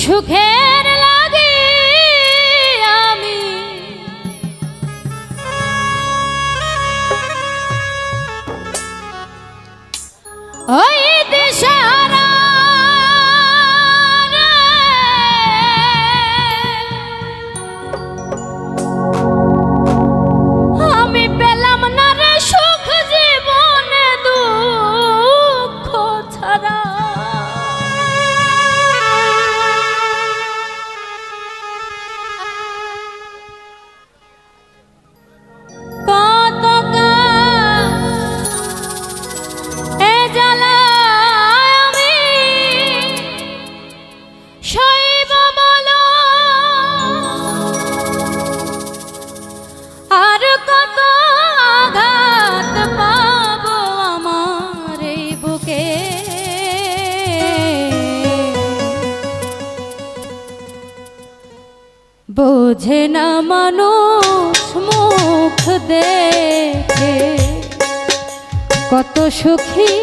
সুখের লাগে আমি ওই দিশাহারা আমি পেলাম না রে সুখ জীবনে দুঃখ ছাড়া বোঝে না মানুষ মুখ দেখে কত সুখী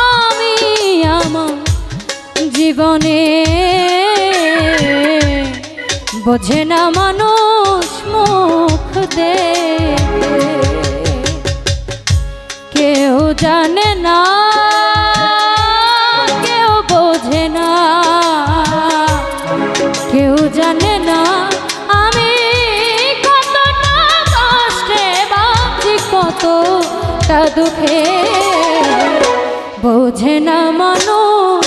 আমি আমার জীবনে বোঝে না মানুষ মুখ দেখে কেউ জানে না কেউ বোঝে না কেউ জানে না আমি কতটা কষ্টে বাঁচি কতটা দুঃখে বোঝে না মানুষ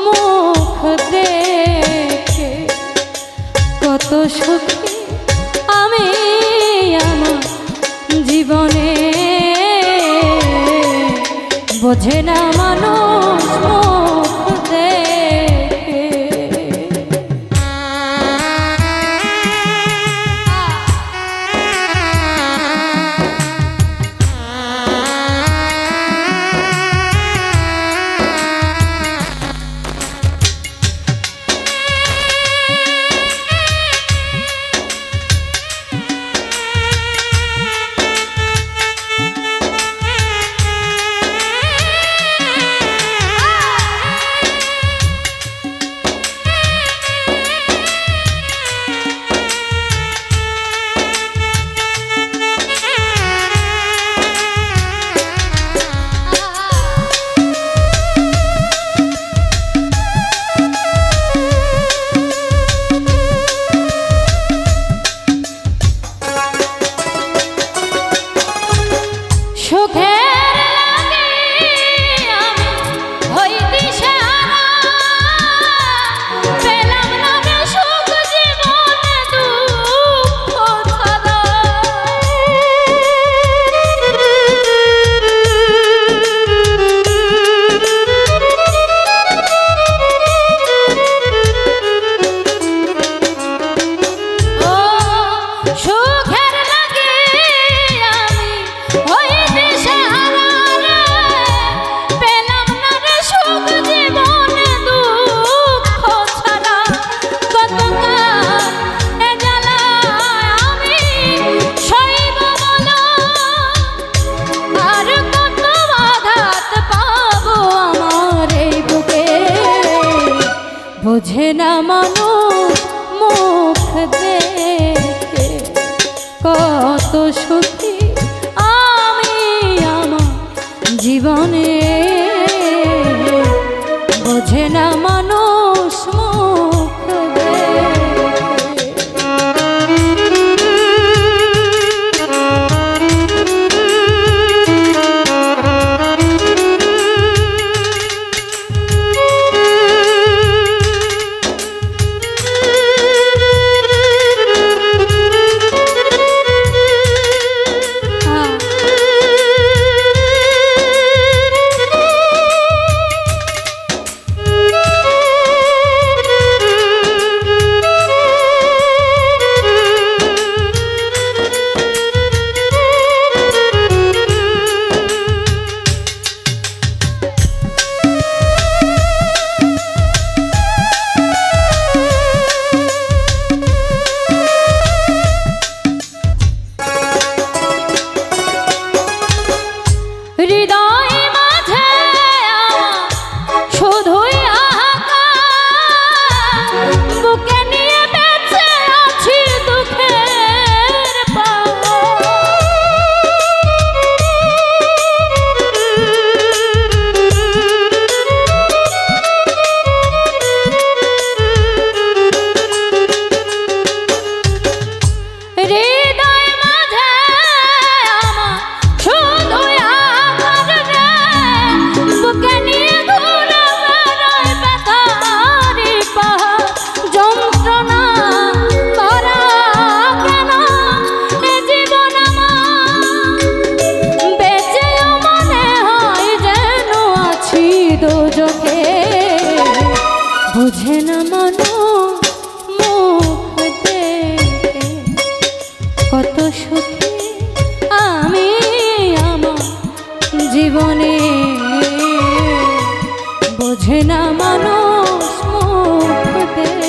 মুখ দেখে কত সুখী আমি আমার জীবনে বোঝে না মানুষ মুখ দেখে বোঝে না মানুষ মুখ দেখে কত সুখী আমি আমার জীবনে বোঝে না মানুষ মুখ বোঝে না মানুষ মুখ দেখে কত সুখী আমি আমার জীবনে। বোঝে না মানুষ মুখ দেখে।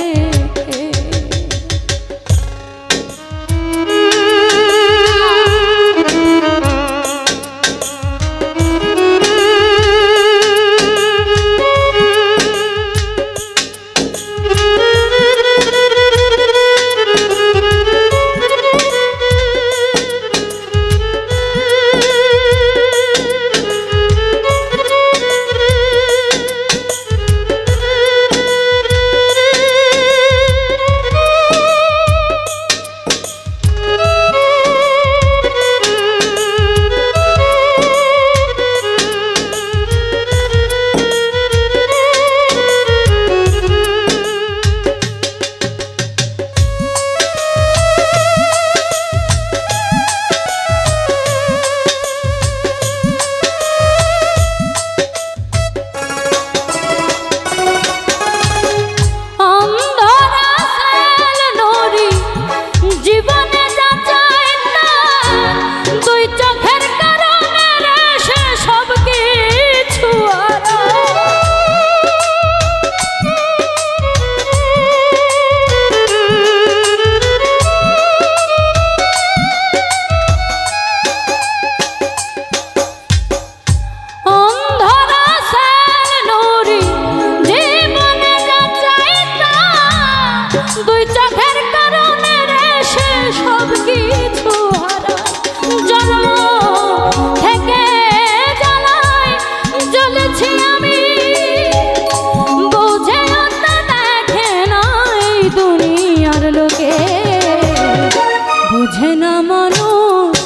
বোঝে না মানুষ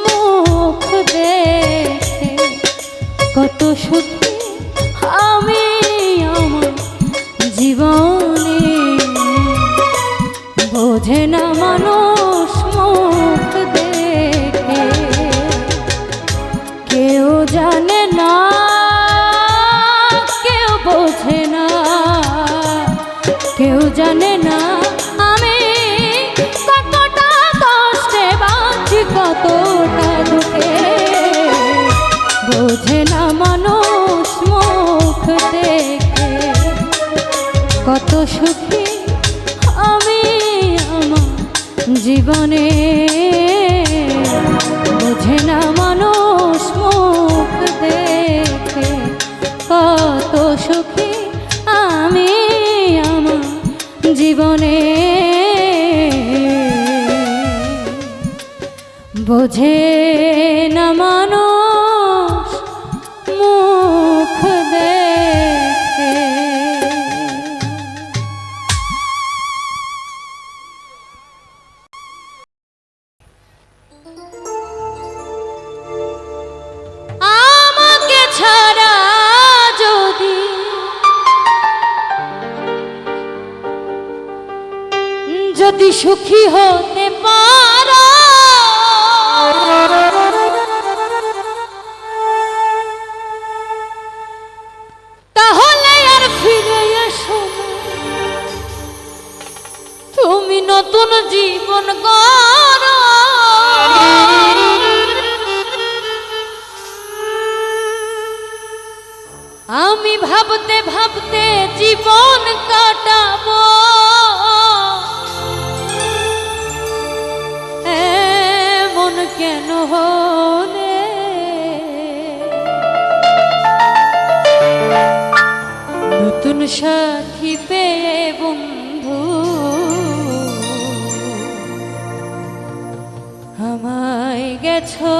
মুখ দেখে কত সুখী আমি আমার জীবনে। বোঝে না মানুষ মুখ দেখে কেউ জানে না, কেউ বোঝে না, কেউ জানে না কতটা দুঃখে। বোঝে না মানুষ মুখ দেখে কত সুখী আমি আমার জীবনে। বোঝে না মানুষ মুখ দেখে কত সুখী আমি আমার জীবনে। বোঝে না মানুষ মুখ দেখে। আমাকে ছাড়া যদি সুখী হতে পারো তাহলে আর ফিরে এসো তুমি নতুন জীবন গড়ো। আমি ভাবতে ভাবতে জীবন কাটাবো এমন কেন হলে। নতুন সাথী পেয়ে বন্ধু আমায় গেছো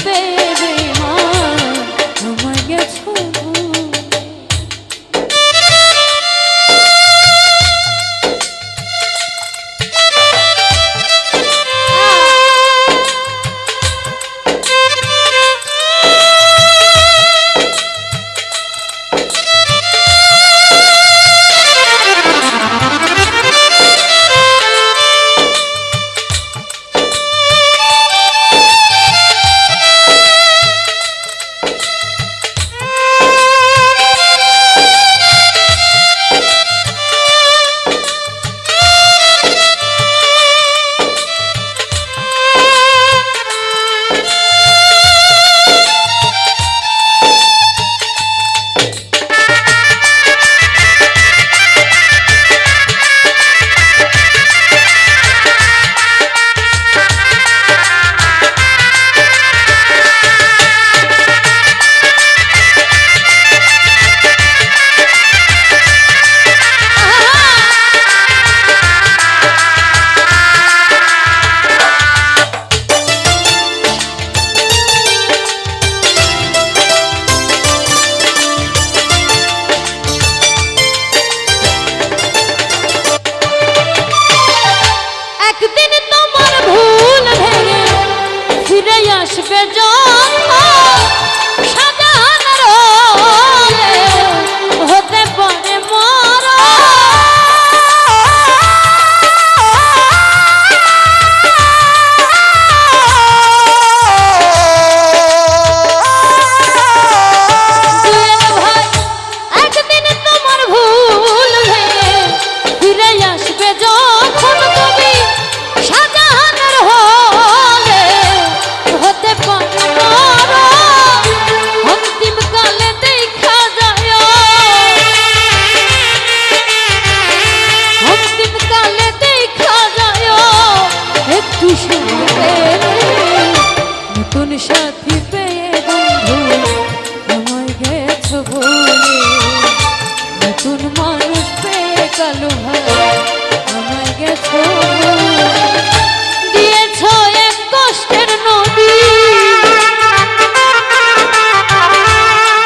পেয়ে বেঈমান আমায় গেছো ভুলে। আসবে সাজানোর হতে পারে মরা একদিন তোমার ভুল ভেঙে ফিরে আসবে যখন তুমি সাজানোর হলে হতে পারে মরা অন্তিম কালে দেখা যায় অন্তিম কালে দেখা যায় একটু শুনবে নতুন সাথী পেয়ে বন্ধু আমায় গেছো ভুলে নতুন মানুষ পেয়ে কালো ভাই আমায় গেছো দিয়েছ এক কষ্টের নদী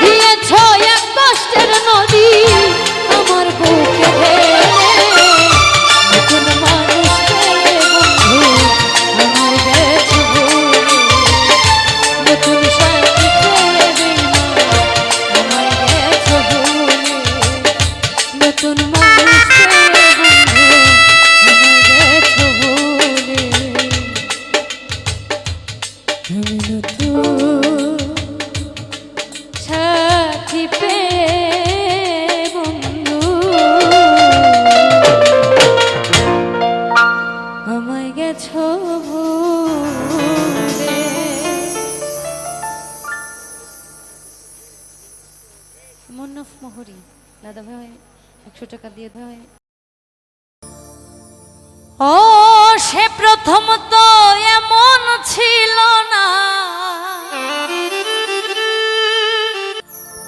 দিয়েছ এক কষ্টের নদী আমার বুকে ঢেলে নতুন মানুষ পেয়ে বন্ধু আমায় গেছো ভুলে নতুন সাথী পেয়ে বেঈমান আমায় গেছো ভুলে নতুন মানুষ পেয়ে বন্ধু আমায় গেছো ভুলে আমি নতুন সাথী পেয়ে বন্ধু আমায় গেছো ভুলে। মুন্নাফ মোহরি দাদা ভাই 100 টাকা দিয়ে ভাই। ও সে প্রথম তো এমন ছিল না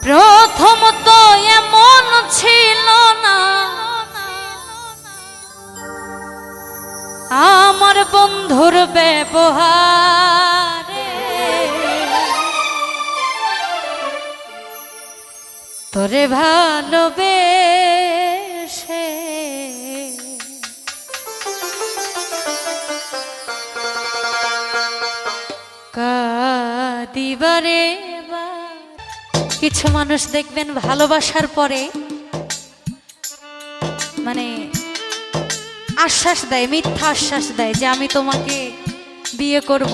প্রথম তো এমন ছিল না আমার বন্ধুর ব্যবহারে তোরে ভালোবেসে কাঁদিবারে কিছু মানুষ দেখবেন ভালোবাসার পরে মানে আশ্বাস দেয় মিথ্যা আশ্বাস দেয় যে আমি তোমাকে বিয়ে করব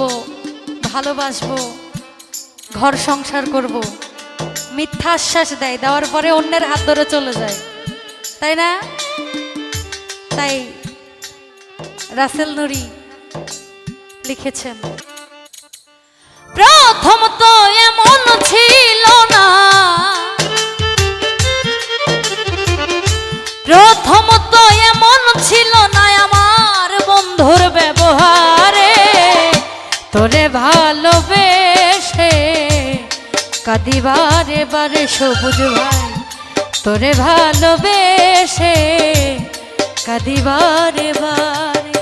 ভালোবাসবো ঘর সংসার করব মিথ্যা আশ্বাস দেয় দেওয়ার পরে অন্যের হাত ধরে চলে যায় তাই না তাই রাসেল নুরি লিখেছেন প্রথম তো এমন ছিল না প্রথম তো এমন ছিল না আমার বন্ধুর ব্যবহারে তোরে ভালোবেসে কাঁদিবারে বারে সবুজ ভাই তোরে ভালোবেসে কাঁদিবারে বারে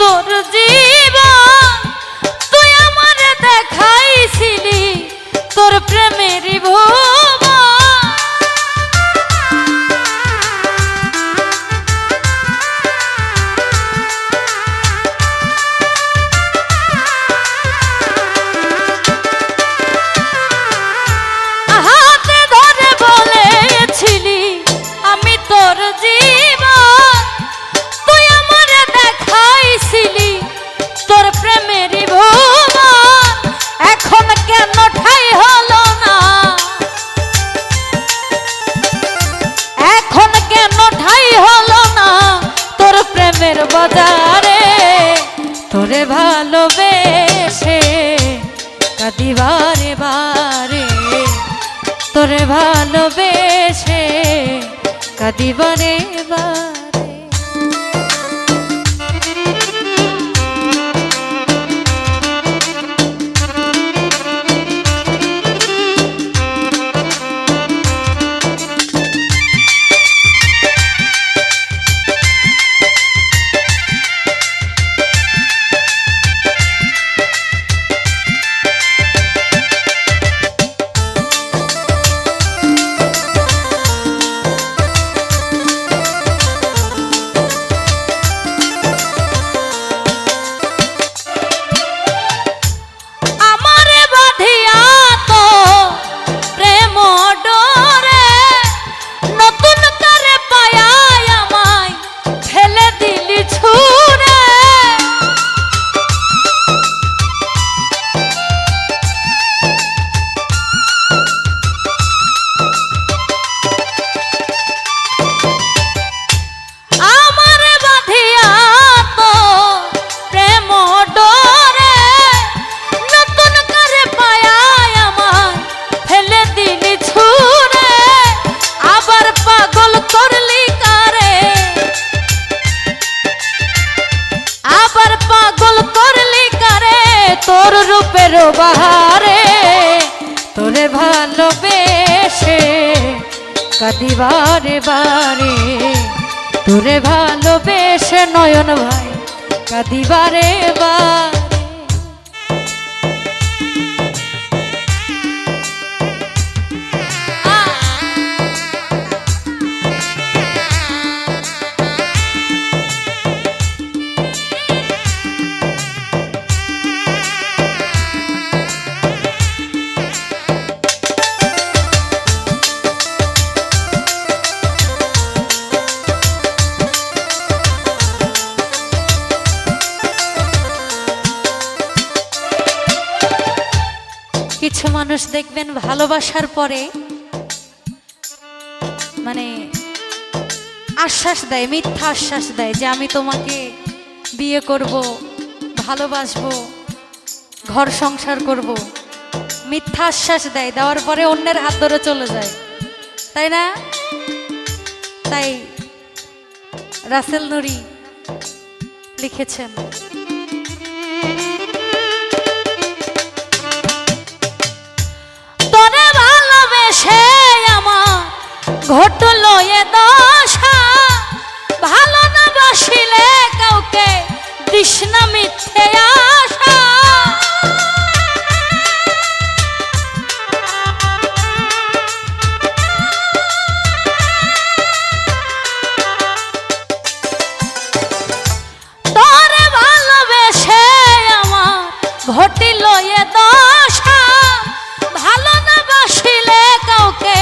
তোর জীবন, তুই আমারে দেখাইছিলি তোর প্রেমেরই ভুবন। হাতে ধরে বলেছিলি আমি তোর জীবন, তুই আমারে দেখাইছিলি তোর প্রেমেরই ভুবন। এখন কেন ঠাই হলো না, এখন কেন ঠাই হলো না তোর প্রেমের বাজারে। তোরে ভালোবেসে কাঁদি বারে বারে, তোরে ভালোবেসে কাঁদি বারে বারে। তোর রূপের বাহারে, তোরে ভালোবেসে কাঁদি বারে বারে, তোরে ভালোবেসে নয়ন ভাই কাঁদি বারে বারে। কিছু মানুষ দেখবেন ভালোবাসার পরে মানে আশ্বাস দেয়, মিথ্যা আশ্বাস দেয় যে আমি তোমাকে বিয়ে করব, ভালোবাসবো, ঘর সংসার করব। মিথ্যা আশ্বাস দেয়, দেওয়ার পরে অন্যের হাত ধরে চলে যায়, তাই না? তাই রাসেল নুরি লিখেছেন, ঘটলো এ দশা, ভালো না বাসিলে কাউকে দিস না মিথ্যে আশা। তোরে ভালোবেসে আমার ঘটিলো এ দশা, ভালো না বাসিলে কাউকে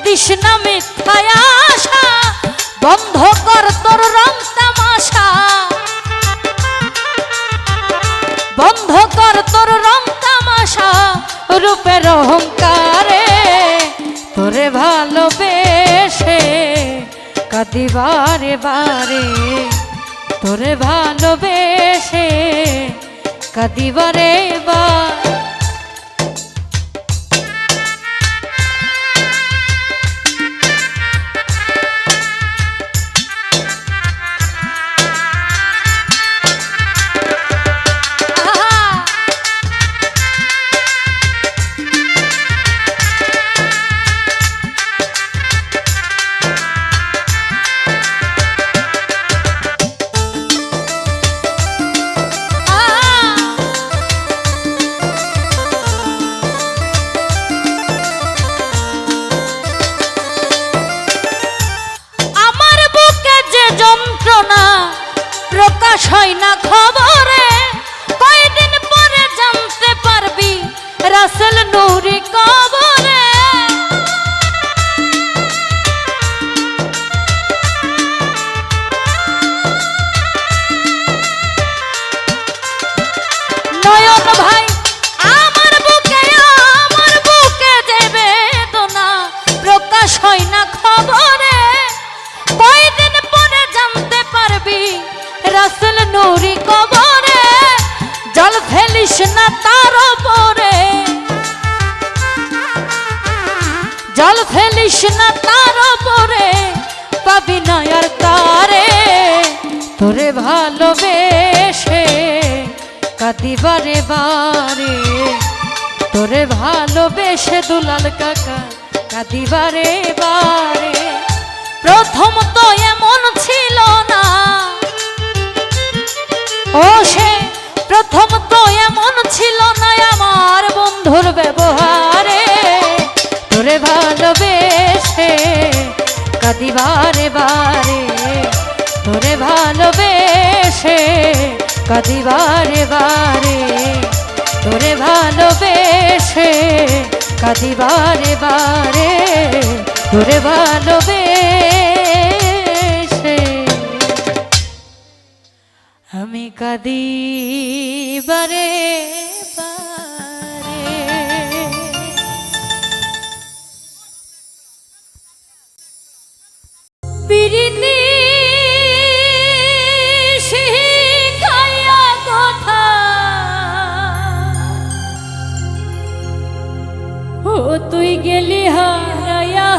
দিস না মিথ্যা আশা। বন্ধ কর তোর রং তামাশা, বন্ধ কর তোর রং তামাশা, রূপের অহংকারে। তোরে ভালোবেসে কাঁদি বারে বারে, তোরে ভালোবেসে কাঁদি বারে বারে। জল ফেলিস না তার উপরে, পাবি না আর তারে। তোরে ভালোবেসে কাঁদি বারে বারে, তোরে ভালোবেসে দুলাল কাকা কাঁদি বারে বারে। প্রথম তো এমন ছিল না, ও সে প্রথম তো এমন ছিল না আমার বন্ধুর ব্যবহারে। তোরে ভালোবেসে কাঁদি বারে বারে, তোরে ভালোবেসে কাঁদি বারে বারে, তোরে ভালোবেসে কাঁদি বারে বারে, তোরে ভালোবেসে আমি কাঁদি বারে বারে। পিরিতি শিখাইয়া কথা, ও তুই গেলি হারাইয়া।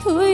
তুই